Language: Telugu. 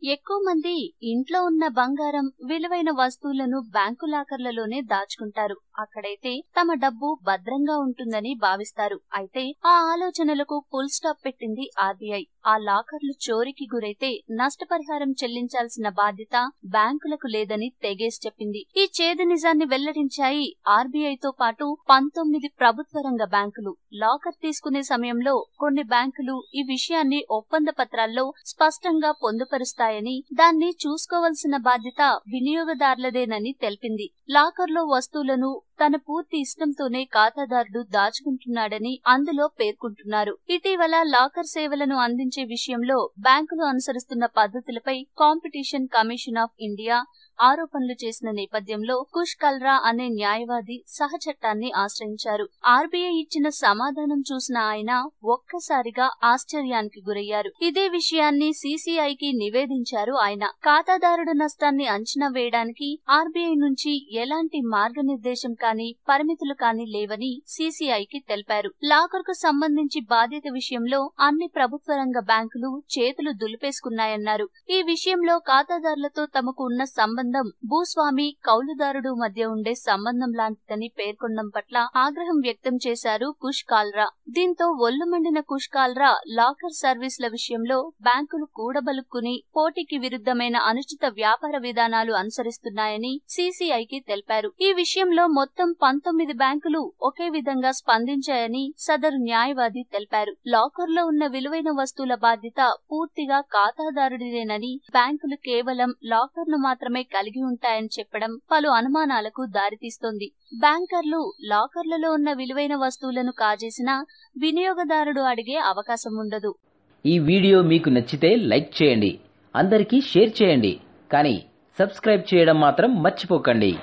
ఎక్కువ మంది ఇంట్లో ఉన్న బంగారం, విలువైన వస్తువులను బ్యాంకు లాకర్లలోనే దాచుకుంటారు. అక్కడైతే తమ డబ్బు భద్రంగా ఉంటుందని భావిస్తారు. అయితే ఆ ఆలోచనలకు ఫుల్ స్టాప్ పెట్టింది ఆర్బీఐ. ఆ లాకర్లు చోరీకి గురైతే నష్టపరిహారం చెల్లించాల్సిన బాధ్యత బ్యాంకులకు లేదని తెగేసి చెప్పింది. ఈ చేదు నిజాన్ని వెల్లడించాయి ఆర్బీఐతో పాటు 19 ప్రభుత్వ రంగ బ్యాంకులు. లాకర్ తీసుకునే సమయంలో కొన్ని బ్యాంకులు ఈ విషయాన్ని ఒప్పంద పత్రాల్లో స్పష్టంగా పొందుపరుస్తాయని, దాన్ని చూసుకోవాల్సిన బాధ్యత వినియోగదారులదేనని తెలిపింది. లాకర్లో వస్తువులను తన పూర్తి ఇష్టంతోనే ఖాతాదారుడు దాచుకుంటున్నాడని అందులో పేర్కొంటున్నారు. ఇటీవల లాకర్ సేవలను అందించే విషయంలో బ్యాంకులు అనుసరిస్తున్న పద్ధతులపై కాంపిటీషన్ కమిషన్ ఆఫ్ ఇండియా ఆరోపణలు చేసిన నేపథ్యంలో కుష్ కల్రా అనే న్యాయవాది సహచట్టాన్ని ఆశ్రయించారు. ఆర్బీఐ ఇచ్చిన సమాధానం చూసిన ఆయన ఒక్కసారిగా ఆశ్చర్యానికి గురయ్యారు. ఇదే విషయాన్ని సీసీఐకి నివేదించారు ఆయన. ఖాతాదారుడు నష్టాన్ని అంచనా వేయడానికి ఆర్బీఐ నుంచి ఎలాంటి మార్గనిర్దేశం కానీ పరిమితులు కానీ లేవని సీసీఐకి తెలిపారు. లాకర్ కు సంబంధించి బాధ్యత విషయంలో అన్ని ప్రభుత్వ రంగ బ్యాంకులు చేతులు దులిపేసుకున్నాయన్నారు. ఈ విషయంలో ఖాతాదారులతో తమకు ఉన్న సంబంధం భూస్వామి, కౌలుదారుడు మధ్య ఉండే సంబంధం లాంటిదని పేర్కొనడం పట్ల ఆగ్రహం వ్యక్తం చేశారు కుష్ కాల్రా. దీంతో ఒళ్ళు మండిన కుష్ కాల్రా లాకర్ సర్వీసుల విషయంలో బ్యాంకులు కూడబలుక్కుని పోటీకి విరుద్ధమైన అనుచిత వ్యాపార విధానాలు అనుసరిస్తున్నాయని సీసీఐకి తెలిపారు. ఈ విషయంలో మొత్తం 19 బ్యాంకులు ఒకే విధంగా స్పందించాయని సదరు న్యాయవాది తెలిపారు. లాకర్లో ఉన్న విలువైన వస్తువుల బాధ్యత పూర్తిగా ఖాతాదారుడిదేనని, బ్యాంకులు కేవలం లాకర్ను మాత్రమే కలిగి ఉంటాయని చెప్పడం పలు అనుమానాలకు దారితీస్తోంది. బ్యాంకర్లు లాకర్లలో ఉన్న విలువైన వస్తువులను కాజేసినా వినియోగదారుడు అడిగే అవకాశం ఉండదు. ఈ వీడియో మీకు నచ్చితే లైక్ చేయండి, అందరికీ షేర్ చేయండి, కానీ సబ్స్క్రైబ్ చేయడం మాత్రం మర్చిపోకండి.